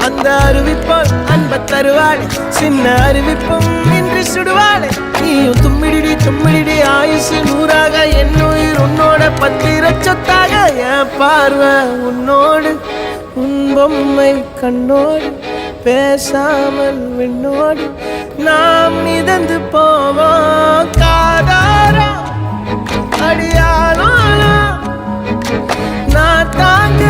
அந்த அறிவிப்போல் அன்ப தருவாளே சின்ன அறிவிப்பும் இன்றி சுடுவாளே நீயும் தும்மிடி தும்மிடி ஆயுசு நூறாக என் உயிர் உன்னோட பத்திர சொத்தாக என் பார்வை உன்னோடு உன் பொம்மை கண்ணோடு பேசாமல் விண்ணோடு நாம் மிதந்து போவோம் காதாரா அடியாளோ நான் தாங்க